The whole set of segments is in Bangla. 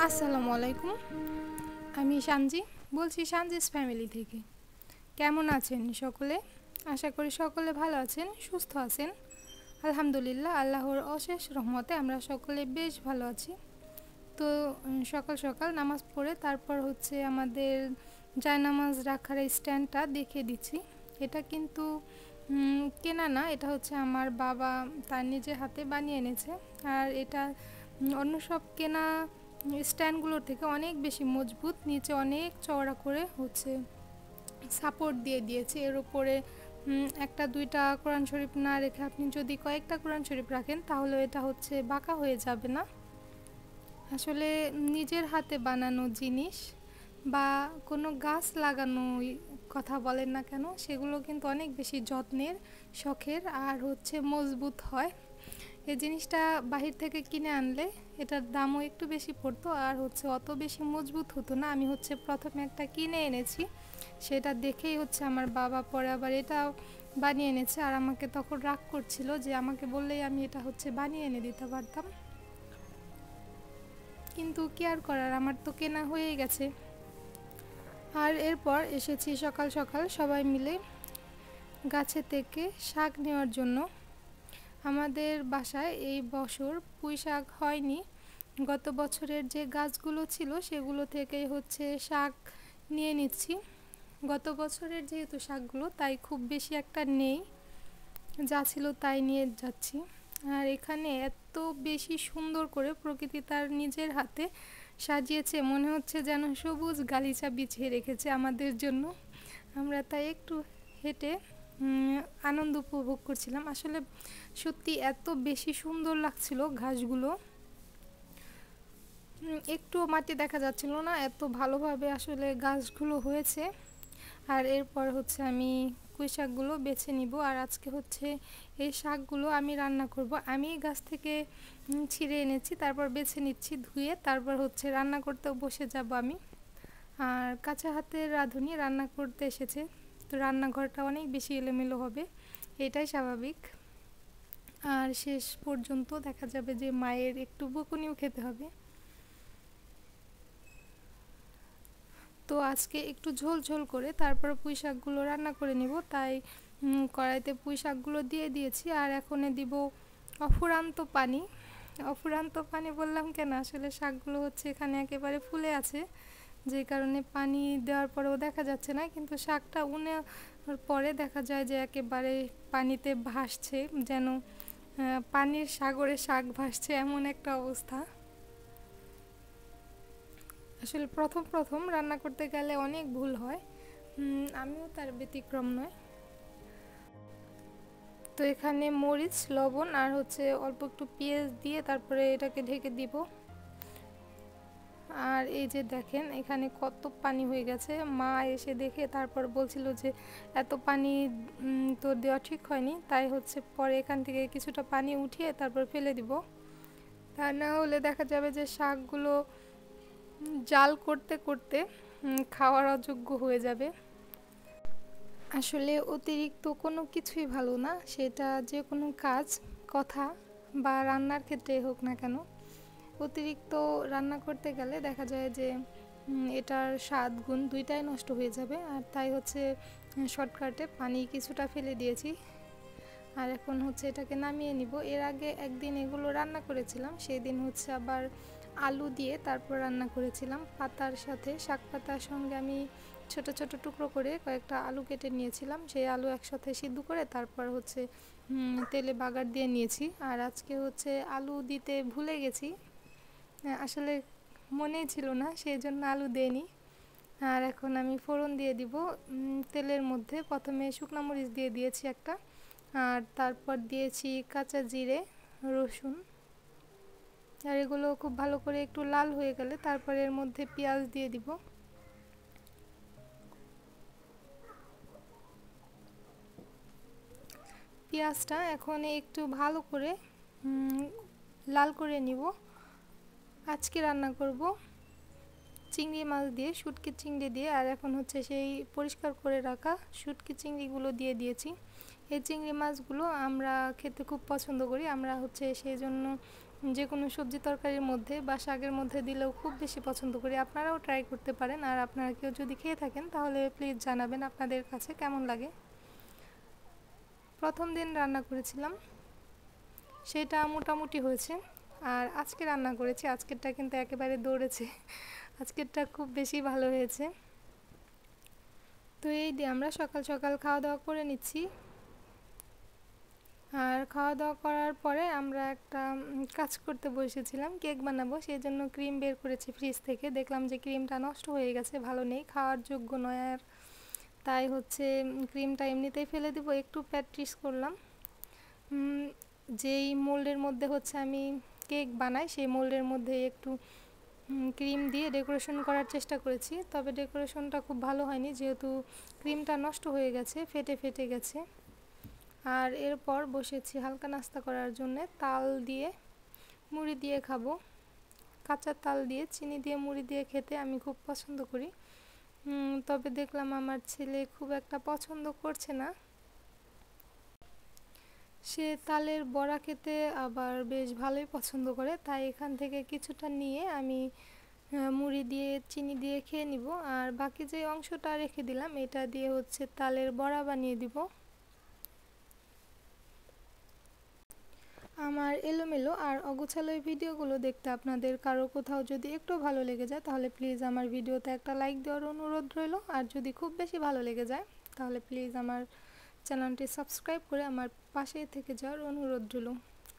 আসসালামু আলাইকুম। আমি সানজি বলছি, সানজিস ফ্যামিলি থেকে। কেমন আছেন সকলে? আশা করি সকলে ভালো আছেন, সুস্থ আছেন। আলহামদুলিল্লাহ, আল্লাহর অশেষ রহমতে আমরা সকলে বেশ ভালো আছি। তো সকাল সকাল নামাজ পড়ে তারপর আমাদের জায়নামাজ রাখার এই স্ট্যান্ডটা দেখিয়ে দিচ্ছি। এটা কিন্তু কেনা না, এটা আমার বাবা তার নিজের হাতে বানিয়ে এনেছে। আর এটা অন্য সব কেনা স্ট্যান্ডগুলোর থেকে অনেক বেশি মজবুত, নিচে অনেক চওড়া করে সাপোর্ট দিয়ে দিয়েছে। এর উপরে একটা দুইটা কোরআন শরীফ না রেখে আপনি যদি কয়েকটা কোরআন শরীফ রাখেন তাহলে এটা বাঁকা হয়ে যাবে না। আসলে নিজের হাতে বানানো জিনিস বা কোনো গাছ লাগানো কথা বলেন না কেন, সেগুলো কিন্তু অনেক বেশি যত্নের, শখের আর মজবুত হয়। এই জিনিসটা বাহির থেকে কিনে আনলে এটার দামও একটু বেশি পড়তো আর অত বেশি মজবুত হতো না। আমি প্রথমে একটা কিনে এনেছি, সেটা দেখেই আমার বাবা পরে আবার এটা বানিয়ে এনেছে। আর আমাকে তখন রাগ করছিল যে আমাকে বললেই আমি এটা বানিয়ে এনে দিতে পারতাম, কিন্তু কি আর করার, আমার তো কেনা হয়েই গেছে। আর এরপর এসেছি সকাল সকাল সবাই মিলে গাছে থেকে শাক নেওয়ার জন্য। আমাদের বাসায় এই বছর পুঁই শাক হয়নি। গত বছরের যে গাছগুলো ছিল সেগুলো থেকেই শাক নিয়ে নিচ্ছি। গত বছরের যেহেতু শাকগুলো, তাই খুব বেশি একটা নেই, যা ছিল তাই নিয়ে যাচ্ছি। আর এখানে এত বেশি সুন্দর করে প্রকৃতি তার নিজের হাতে সাজিয়েছে, মনে হচ্ছে যেন সবুজ গালিচা বিছিয়ে রেখেছে আমাদের জন্য। আমরা তাই একটু হেঁটে আনন্দ উপভোগ করছিলাম। আসলে সত্যি এত বেশি সুন্দর লাগছিল ঘাসগুলো, একটুও মাটি দেখা যাচ্ছিল না, এত ভালোভাবে আসলে গাছগুলো হয়েছে। আর এরপর আমি পুঁই শাকগুলো বেছে নিব। আর আজকে এই শাকগুলো আমি রান্না করব। আমি গাছ থেকে ছিঁড়ে এনেছি, তারপর বেছে নিচ্ছি ধুয়ে, তারপর রান্না করতে বসে যাব আমি। আর কাঁচা হাতের রাঁধুনি রান্না করতে এসেছে, তো রান্নাঘরটা অনেক বেশি এলোমেলো হবে, এটাই স্বাভাবিক। আর শেষ পর্যন্ত দেখা যাবে যে মায়ের একটু বকুনিও খেতে হবে। তো আজকে একটু ঝোল ঝোল করে তারপর পুঁই শাকগুলো রান্না করে নিব, তাই কড়াইতে পুঁই শাকগুলো দিয়ে দিয়েছি। আর এখন দিব অফুরান্ত পানি। অফুরান্ত পানি বললাম কেন, আসলে শাকগুলো এখানে একেবারে ফুলে আছে, যে কারণে পানি দেওয়ার পরেও দেখা যাচ্ছে না, কিন্তু শাকটা উনার পরে দেখা যায় যে একেবারে পানিতে ভাসছে, যেন পানির সাগরে শাক ভাসছে, এমন একটা অবস্থা। আসলে প্রথম প্রথম রান্না করতে গেলে অনেক ভুল হয়, আমিও তার ব্যতিক্রম নয়। তো এখানে মরিচ, লবণ আর অল্প একটু পেঁয়াজ দিয়ে তারপরে এটাকে ঢেকে দিব। আর এই যে দেখেন এখানে কত পানি হয়ে গেছে, মা এসে দেখে তারপর বলছিল যে এত পানি তো দেওয়া ঠিক হয়নি, তাই পরে এখান থেকে কিছুটা পানি উঠিয়ে তারপর ফেলে দিব। তা না হলে দেখা যাবে যে শাকগুলো জাল করতে করতে খাওয়ার অযোগ্য হয়ে যাবে। আসলে অতিরিক্ত কোনো কিছুই ভালো না, সেটা যে কোনো কাজ, কথা বা রান্নার ক্ষেত্রে হোক না কেন। অতিরিক্ত রান্না করতে গেলে দেখা যায় যে এটার স্বাদ গুণ দুইটাই নষ্ট হয়ে যাবে। আর তাই শর্টকাটে পানি কিছুটা ফেলে দিয়েছি। আর এখন এটাকে নামিয়ে নিব। এর আগে একদিন এগুলো রান্না করেছিলাম, সেই দিন আবার আলু দিয়ে তারপর রান্না করেছিলাম পাতার সাথে, শাক পাতার সঙ্গে আমি ছোট ছোট টুকরো করে কয়েকটা আলু কেটে নিয়েছিলাম, সেই আলু একসাথে সিদ্ধ করে তারপর তেলে বাগার দিয়ে নিয়েছি। আর আজকে আলু দিতে ভুলে গেছি, আসলে মনেই ছিল না, সেই জন্য আলু দেইনি। আর এখন আমি ফোড়ন দিয়ে দিব তেলের মধ্যে। প্রথমে শুকনো মরিচ দিয়ে দিয়েছি একটা, আর তারপর দিয়েছি কাঁচা জিরে, রসুন। আর এগুলো খুব ভালো করে একটু লাল হয়ে গেলে তারপর এর মধ্যে পেঁয়াজ দিয়ে দিব। পেঁয়াজটা এখন একটু ভালো করে লাল করে নিব। আজকে রান্না করব চিংড়ি মাছ দিয়ে, শুটকি চিংড়ি দিয়ে। আর এখন সেই পরিষ্কার করে রাখা শুটকি চিংড়িগুলো দিয়ে দিয়েছি। এই চিংড়ি মাছগুলো আমরা খেতে খুব পছন্দ করি, আমরা সেই জন্য যে কোনো সবজি তরকারির মধ্যে বা শাকের মধ্যে দিলেও খুব বেশি পছন্দ করি। আপনারাও ট্রাই করতে পারেন, আর আপনারা কেউ যদি খেয়ে থাকেন তাহলে প্লিজ জানাবেন আপনাদের কাছে কেমন লাগে। প্রথম দিন রান্না করেছিলাম, সেটা মোটামুটি হয়েছে। আর আজকে রান্না করেছি, আজকেরটা কিন্তু একেবারে দৌড়েছে, আজকেরটা খুব বেশি ভালো হয়েছে। তো এই দিয়ে আমরা সকাল সকাল খাওয়া দাওয়া করে নিচ্ছি। আর খাওয়া দাওয়া করার পরে আমরা একটা কাজ করতে বসেছিলাম, কেক বানাবো। সেই জন্য ক্রিম বের করেছি ফ্রিজ থেকে, দেখলাম যে ক্রিমটা নষ্ট হয়ে গেছে, ভালো নেই, খাওয়ার যোগ্য নয়। আর তাই হচ্ছে ক্রিমটা এমনিতেই ফেলে দিব, একটু প্র্যাকটিস করলাম। যেই মোল্ডের মধ্যে হচ্ছে আমি কেক বানাই, সেই মোল্ডের মধ্যে একটু ক্রিম দিয়ে ডেকোরেশন করার চেষ্টা করেছি, তবে ডেকোরেশনটা খুব ভালো হয়নি, যেহেতু ক্রিমটা নষ্ট হয়ে গেছে, ফেটে ফেটে গেছে। আর এরপর বসেছি হালকা নাস্তা করার জন্য, তাল দিয়ে মুড়ি দিয়ে খাবো। কাঁচা তাল দিয়ে চিনি দিয়ে মুড়ি দিয়ে খেতে আমি খুব পছন্দ করি, তবে দেখলাম আমার ছেলে খুব একটা পছন্দ করছে না। সে তালের বড়া খেতে আবার বেশ ভালোই পছন্দ করে, তাই এখান থেকে কিছুটা নিয়ে আমি মুড়ি দিয়ে চিনি দিয়ে খেয়ে নিব, আর বাকি যে অংশটা রেখে দিলাম এটা দিয়ে হচ্ছে তালের বড়া বানিয়ে দিব। আমার এলোমেলো আর অগোছালো ভিডিওগুলো দেখতে আপনাদের কারো কোথাও যদি একটু ভালো লেগে যায় তাহলে প্লিজ আমার ভিডিওতে একটা লাইক দেওয়ার অনুরোধ রইল। আর যদি খুব বেশি ভালো লেগে যায় তাহলে প্লিজ আমার চ্যানেলটি সাবস্ক্রাইব করে আমার পাশে থেকে যাওয়ার অনুরোধ রইল।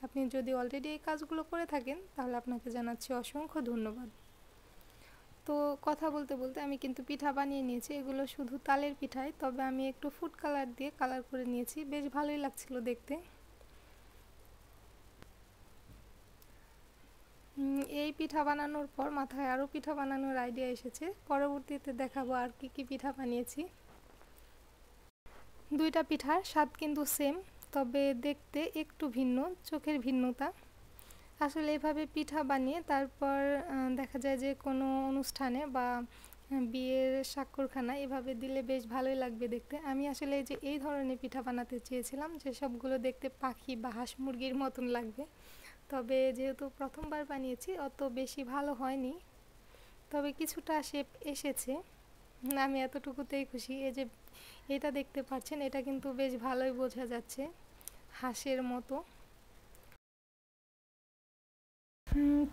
আপনি যদি অলরেডি এই কাজগুলো করে থাকেন তাহলে আপনাকে জানাচ্ছি অসংখ্য ধন্যবাদ। তো কথা বলতে বলতে আমি কিন্তু পিঠা বানিয়ে নিয়েছি, এগুলো শুধু তালের পিঠাই, তবে আমি একটু ফুড কালার দিয়ে কালার করে নিয়েছি, বেশ ভালোই লাগছিল দেখতে। এই পিঠা বানানোর পর মাথায় আরও পিঠা বানানোর আইডিয়া এসেছে, পরবর্তীতে দেখাবো আর কি কি পিঠা বানিয়েছি। দুইটা পিঠার স্বাদ কিন্তু সেম, তবে দেখতে একটু ভিন্ন, চোখের ভিন্নতা। আসলে এভাবে পিঠা বানিয়ে তারপর দেখা যায় যে কোনো অনুষ্ঠানে বা বিয়ের স্বাক্ষরখানা এভাবে দিলে বেশ ভালোই লাগবে দেখতে। আমি আসলে যে এই ধরনের পিঠা বানাতে চেয়েছিলাম যে সবগুলো দেখতে পাখি বা হাঁস মুরগির মতন লাগবে, তবে যেহেতু প্রথমবার বানিয়েছি অত বেশি ভালো হয়নি, তবে কিছুটা শেপ এসেছে, আমি এতটুকুতেই খুশি। এই যে এটা দেখতে পাচ্ছেন, এটা কিন্তু বেশ ভালোই বোঝা যাচ্ছে হাঁসের মতো।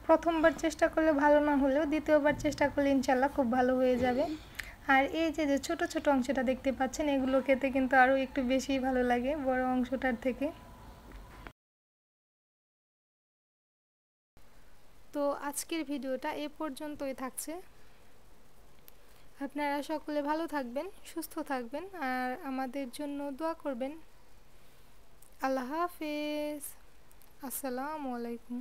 প্রথমবার চেষ্টা করলে ভালো না হলেও দ্বিতীয়বার চেষ্টা করলে ইনশাল্লাহ খুব ভালো হয়ে যাবে। আর এই যে যে ছোট ছোট অংশটা দেখতে পাচ্ছেন, এগুলো খেতে কিন্তু আরও একটু বেশি ভালো লাগে বড় অংশটার থেকে। তো আজকের ভিডিওটা এ পর্যন্তই থাকছে। আপনারা সকলে ভালো থাকবেন, সুস্থ থাকবেন, আর আমাদের জন্য দোয়া করবেন। আল্লাহ হাফেজ, আসসালামু আলাইকুম।